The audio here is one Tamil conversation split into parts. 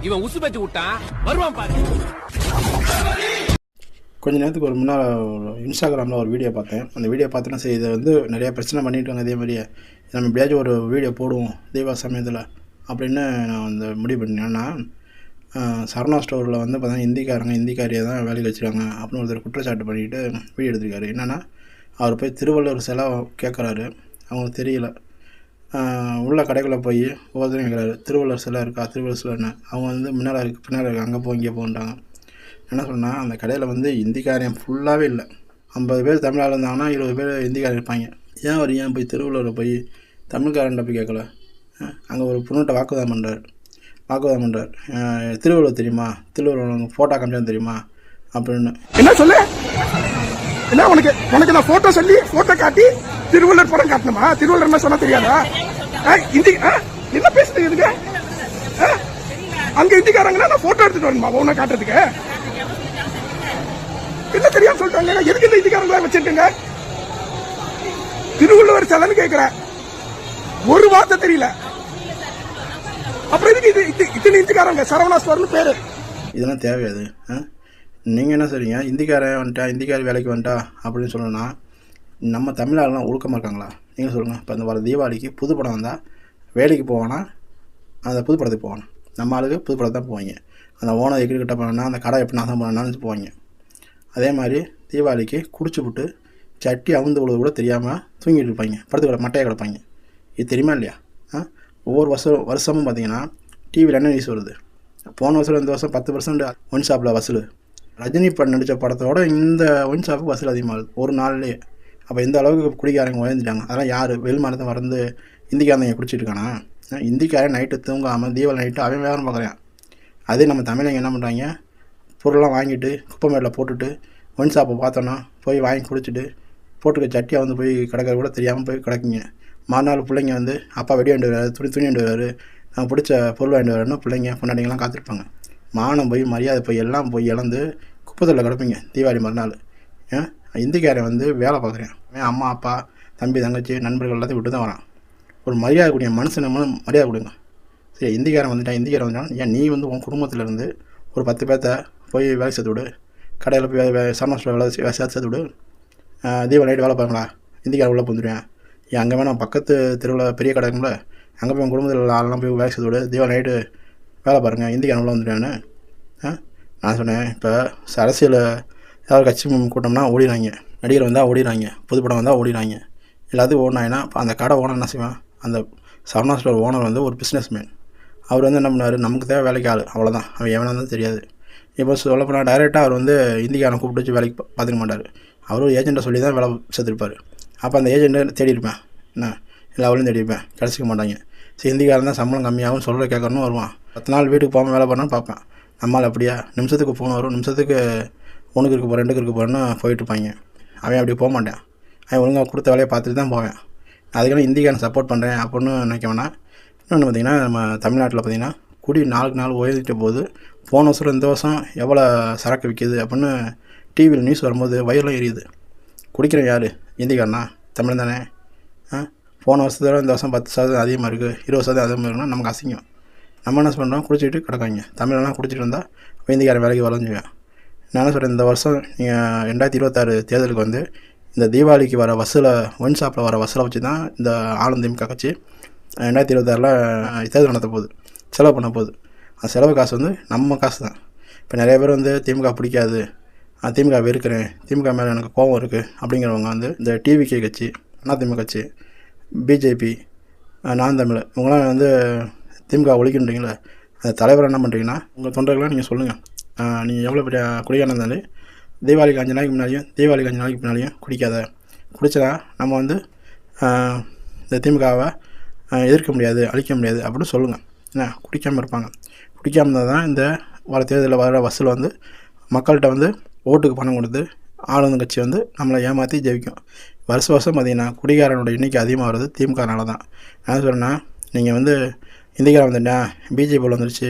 இவன் உசு பேச்சு விட்டான் வருவான் பாரு. கொஞ்ச நேரத்துக்கு ஒரு முன்னால் இன்ஸ்டாகிராமில் ஒரு வீடியோ பார்த்தேன். அந்த வீடியோ பார்த்தோன்னா சரி இதை வந்து நிறையா பிரச்சனை பண்ணிட்டாங்க, அதே மாதிரியே நம்ம எப்படியாச்சும் ஒரு வீடியோ போடுவோம் தீபா சமயத்தில் அப்படின்னு நான் வந்து முடிவு பண்ணேன். ஏன்னா சரவணா ஸ்டோரில் வந்து பார்த்தீங்கன்னா இந்திக்காரியை தான் வேலைக்கு வச்சுருக்காங்க அப்படின்னு ஒருத்தர் குற்றச்சாட்டு பண்ணிக்கிட்டு வீடியோ எடுத்திருக்காரு. என்னென்னா அவர் போய் திருவள்ளுவர் சிலை கேட்குறாரு, அவங்களுக்கு தெரியல. உள்ள கடைக்குள்ளே போய் ஒவ்வொருத்தரும் கேட்குறாரு, திருவள்ளுவர் சிலை இருக்கா, திருவள்ளுவர் சிலைன்னு. அவங்க வந்து முன்னால் இருக்குது அங்கே போ இங்கே போன்றாங்க. என்ன சொன்னால் அந்த கடையில் வந்து இந்திக்காரன் ஃபுல்லாகவே இல்லை. 50 பேர் தமிழால் இருந்தாங்கன்னா 20 பேர் இந்திக்காரன் இருப்பாங்க. ஏன் போய் திருவள்ளுவரை போய் தமிழ்காரன்ட்ட போய் கேட்கல? அங்கே ஒரு பொண்ணுகிட்ட வாக்குவாதம் பண்ணுறார். திருவள்ளுவர் தெரியுமா, திருவள்ளுவர் ஃபோட்டோ காமிச்சான்னு தெரியுமா அப்படின்னு. என்ன சொல்ல, என்ன உனக்கு நான் ஃபோட்டோ சொல்லி ஃபோட்டோ காட்டி திருவள்ளுவர் படம் காட்டணுமா? திருவள்ளுவர் என்ன சொன்னா தெரியாதா? என்ன பேசுறது இதுக்கு? அங்க இந்திக்காரங்கன்னா நான் ஃபோட்டோ எடுத்துட்டு வரணுமா உன்னை காட்டுறதுக்கு? என்ன தெரியாம சொல்லிட்டாங்க. எதுக்கு இந்த இந்திக்காரங்களா வச்சிருக்கீங்க? திருவள்ளுவர் சிலைன்னு கேட்கிறேன், ஒரு வார்த்தை தெரியல. அப்புறம் இதுக்கு இத்தனை இந்திக்காரங்க சரவணா ஸ்டோர்னு பேரு. இதெல்லாம் தேவையாது. நீங்கள் என்ன சொல்றீங்க, இந்திக்காரன் வந்துட்டா, இந்திக்காரி வேலைக்கு வந்துட்டா அப்படின்னு சொல்லணும்னா நம்ம தமிழாலாம் ஒழுக்கமாக இருக்காங்களா? நீங்கள் சொல்லுங்கள். இப்போ இந்த வர தீபாவளிக்கு புது படம் வந்தால் வேலைக்கு போவானா, அந்த புது படத்துக்கு போவானா? நம்ம ஆளுக்கு புது படத்தை தான் போவாங்க. அந்த ஓனர் எகிரிக்கிட்ட போனா அந்த கடை எப்படி நாசம் பண்ணான்னு போவாங்க. அதே மாதிரி தீபாவளிக்கு குடிச்சு விட்டு சட்டி அவுந்து விழுது கூட தெரியாமல் தூங்கிட்டு இருப்பாங்க, படுத்து மட்டையாக கிடப்பாங்க. இது தெரியுமா இல்லையா? ஒவ்வொரு வருஷமும் பார்த்தீங்கன்னா டிவியில் என்ன நியூஸ் வருது, போன வருஷம் இந்த வருஷம் 10% ஒயின் ஷாப்பில் வசூல். ரஜினி படம் நடித்த படத்தோட இந்த ஒயின் ஷாப்புக்கு வசூல் அதிகமாகுது ஒரு நாள்லேயே. அப்போ இந்த அளவுக்கு குடிக்காரங்க உயர்ந்துட்டாங்க. அதெல்லாம் யார் வெளிமாநிலத்தை மறந்து இந்திக்காரங்க குடிச்சிட்டு இருக்கானா? இந்திக்காரன் நைட்டு தூங்காமல் தீபாவளி நைட்டு அவன் வியாபாரம் பார்க்குறான். அதே நம்ம தமிழங்க என்ன பண்ணுறாங்க, பொருள்லாம் வாங்கிட்டு குப்பை மேட்டில் போட்டுட்டு ஒயின் ஷாப்பை பார்த்தோன்னா போய் வாங்கி குடிச்சிட்டு போட்டுக்க சட்டியாக வந்து போய் கிடக்கிற கூட தெரியாமல் போய் கிடக்குங்க. மறுநாள் பிள்ளைங்க வந்து அப்பா வெடி வாங்கிட்டு வருவார், துணி வாங்கிட்டு வருவார், நாங்கள் பிடிச்ச பொருள் வாங்கிட்டு வரணும்னா பிள்ளைங்க பொண்டாட்டிங்கெல்லாம் காத்திருப்பாங்க. மானம் போய் மரியாதை போய் எல்லாம் போய் இழந்து குப்பத்தில் கிடப்பீங்க தீபாவளி மறுநாள். இந்திக்காரன் வந்து வேலை பார்க்குறேன், அம்மா அப்பா தம்பி தங்கச்சி நண்பர்கள் எல்லாத்தையும் விட்டு தான் வரான். ஒரு மரியாதை கூடிய மனுஷன் மரியாதை கொடுங்க. சரி, இந்திக்காரன் வந்துட்டான் ஏன் நீ வந்து உன் குடும்பத்திலேருந்து ஒரு 10 பேர்த்த போய் வேலை சேர்த்து விடு, கடையில் போய் சரணாஸ்டர் வேலை சேர்த்து விடு. தீபாவளி நைட்டு வேலை பாருங்களா, இந்திக்காரன் உள்ளே வந்துடுவேன். ஏன் அங்கே வேணால் பக்கத்து தெருவில் பெரிய கடை இருக்கும்ல, அங்கே போய் உன் குடும்பத்தில் ஆளெல்லாம் போய் வேலை சேர்த்து விடு, தீபாவளி நைட்டு வேலை பாருங்கள், இந்திக்காரன் உள்ளே வந்துடுவேன்னு. நான் சொன்னேன், இப்போ அரசியல் ஏதாவது கட்சி கூட்டம்னா ஓடிடுறாங்க, நடிகர் வந்தால் ஓடிடுறாங்க, புது படம் வந்தால் ஓடிடுறாங்க, எல்லாத்தையும் ஓடினாங்கன்னா அந்த கடை ஓனர் என்ன செய்வான்? அந்த சரணா ஸ்டோர் ஓனர் வந்து ஒரு பிஸ்னஸ் மேன். அவர் வந்து என்ன பண்ணார், நமக்கு தேவை வேலைக்கு ஆள், அவ்வளோதான். அவன் எவனாக இருந்தாலும் தெரியாது. இப்போ சொல்ல போனால் டைரெக்டாக அவர் வந்து இந்திக்காரனை கூப்பிட்டு வச்சு வேலைக்கு பார்த்துக்க மாட்டார். அவர் ஒரு ஏஜெண்ட்டை சொல்லி தான் வேலை சேர்த்துருப்பார். அப்போ அந்த ஏஜெண்ட்டை தேடி இருப்பேன், என்ன எல்லா அவளையும் தேடி இருப்பேன், கிடச்சிக்க மாட்டாங்க. சரி, இந்திக்காரன் தான் சம்பளம் கம்மியாகவும் சொல்கிற கேட்கறணும் வருவான். 10 நாள் வீட்டுக்கு போகாமல் வேலை பண்ணான்னு பார்ப்பேன். நம்மளால் அப்படியா, நிமிஷத்துக்கு ஃபோன் வரும், நிமிஷத்துக்கு 1க்கு இருக்க போகிறேன் 2க்கு இருக்க போகிறேன்னு போயிட்டுருப்பாங்க. அவன் அப்படி போக மாட்டேன், அவன் ஒழுங்காக கொடுத்த வேலையை பார்த்துட்டு தான் போவேன். அதுக்கான இந்திக்காரன் சப்போர்ட் பண்ணுறேன் அப்படின்னு நினைக்க வேணாம். இன்னொன்று பார்த்திங்கன்னா, நம்ம தமிழ்நாட்டில் பார்த்திங்கன்னா குடி நாளுக்கு நாள் உயர்ந்துட்ட போது போன வருஷம் இந்த வருஷம் எவ்வளோ சரக்கு விற்கிது அப்படின்னு டிவியில் நியூஸ் வரும்போது வயிறுலாம் எரியுது. குடிக்கிற யார்? இந்திக்காரனா? தமிழ் தானே? போன வருஷத்தோட இந்த வருஷம் 10% அதிகமாக இருக்குது, 20% அதிகமாக இருக்குன்னா நமக்கு அசிங்கம். நம்ம என்ன பண்ணுறோம், குடிச்சிட்டு கிடக்காங்க. தமிழெல்லாம் குடிச்சிட்டு இருந்தால் இந்திக்காரன் வேலைக்கு வளைஞ்சுவேன். நான் என்ன சொல்கிறேன், இந்த வருஷம் நீங்கள் 2026 தேர்தலுக்கு வந்து இந்த தீபாவளிக்கு வர வசூலை, ஒயின் ஷாப்பில் வர வசூலை வச்சு தான் இந்த ஆனந்தம் கட்சி 2026 தேர்தல் நடத்த போகுது, செலவு பண்ண போகுது. அந்த செலவு காசு வந்து நம்ம காசு தான். இப்போ நிறைய பேர் வந்து திமுக பிடிக்காது, திமுக வெறுக்கிறேன், திமுக மேலே எனக்கு கோபம் இருக்குது அப்படிங்கிறவங்க வந்து இந்த டிவிகே கட்சி, அதிமுக கட்சி, பிஜேபி, நான் தமிழ், இவங்களாம் வந்து திமுக ஒழிக்கின்றீங்களே, அந்த தலைவர் என்ன பண்ணுறீங்கன்னா உங்கள் தொண்டர்களாக நீங்கள் சொல்லுங்கள். நீங்கள் எவ்வளோ பெரிய குடிக்காரன் இருந்தாலும் தீபாவளிக்கு 5 நாளைக்கு முன்னாடியும் குடிக்காத. குடிச்சா நம்ம வந்து இந்த திமுகவை எதிர்க்க முடியாது, அழிக்க முடியாது அப்படின்னு சொல்லுங்கள். என்ன, குடிக்காமல் இருப்பாங்க. குடிக்காமல் இருந்தால் தான் இந்த வர தேர்தலில் வர வசூல் வந்து மக்கள்கிட்ட வந்து ஓட்டுக்கு பணம் கொடுத்து ஆளுநர் கட்சி வந்து நம்மளை ஏமாற்றி ஜெயிக்கும். வருஷம் பார்த்திங்கன்னா குடிகாரனோட எண்ணிக்கை அதிகமாக வருது திமுகனால தான். நான் சொல்கிறேன்னா, நீங்கள் வந்து இந்திக்காரன் வந்துட்டேன், பிஜேபியில் வந்துடுச்சு,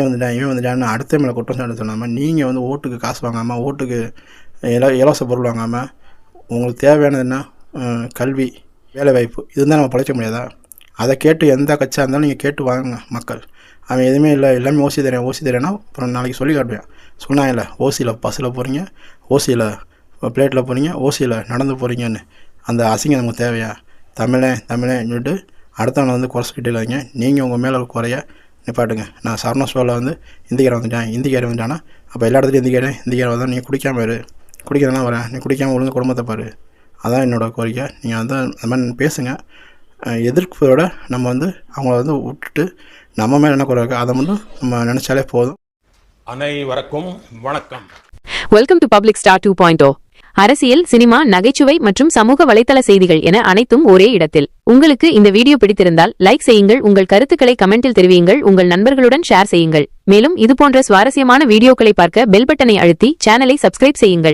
வந்துட்டேன், இவன் வந்துட்டான்னு அடுத்த மேலே குற்றம் சாட்டு சொல்லாமல், நீங்கள் வந்து ஓட்டுக்கு காசு வாங்காமல், ஓட்டுக்கு இலவச பொருள் வாங்காமல், உங்களுக்கு தேவையானது என்ன, கல்வி, வேலைவாய்ப்பு, இதுதான் நம்ம பழைக்க முடியாதா? அதை கேட்டு எந்த கட்சியாக இருந்தாலும் நீங்கள் கேட்டு வாங்க மக்கள். அவன் எதுவுமே இல்லை, எல்லாமே ஓசி தரேன்னா அப்புறம் நாளைக்கு சொல்லி காட்டுவேன். சொன்னாங்கல்ல, ஓசியில் பஸ்ஸில் போகிறீங்க, ஓசியில் பிளேட்டில் போகிறீங்க, ஓசியில் நடந்து போகிறீங்கன்னு. அந்த அசிங்கம் நமக்கு தேவையா? தமிழன் சொல்லிட்டு அடுத்தவனை வந்து குறை சொல்லிட்டு இல்லைங்க. நீங்கள் உங்கள் மேலே குறைய நிப்பாட்டுங்க. நான் சரண ஷோவில் வந்து இந்திக்காரன் வந்துட்டானா அப்போ எல்லா இடத்துலையும் இந்திக்காரன் வந்தால் நீங்கள் குடிக்காமல் குடிக்கிறதான் வரேன், நீ குடிக்காமல் ஒழுங்கு குடும்பத்தை பாரு. அதான் என்னோடய கோரிக்கை. நீங்கள் வந்து அந்த மாதிரி பேசுங்க. எதிர்ப்போட நம்ம வந்து அவங்கள வந்து விட்டுட்டு நம்ம மேலே என்ன குறை இருக்கோ அதை மட்டும் நம்ம நினச்சாலே போதும். அனைவருக்கும் வணக்கம். Welcome to public star 2.0. அரசியல், சினிமா, நகைச்சுவை மற்றும் சமூக வலைத்தள செய்திகள் என அனைத்தும் ஒரே இடத்தில். உங்களுக்கு இந்த வீடியோ பிடித்திருந்தால் லைக் செய்யுங்கள், உங்கள் கருத்துக்களை கமெண்டில் தெரிவியுங்கள், உங்கள் நண்பர்களுடன் ஷேர் செய்யுங்கள். மேலும் இதுபோன்ற சுவாரஸ்யமான வீடியோக்களை பார்க்க பெல் பட்டனை அழுத்தி சேனலை சப்ஸ்கிரைப் செய்யுங்கள்.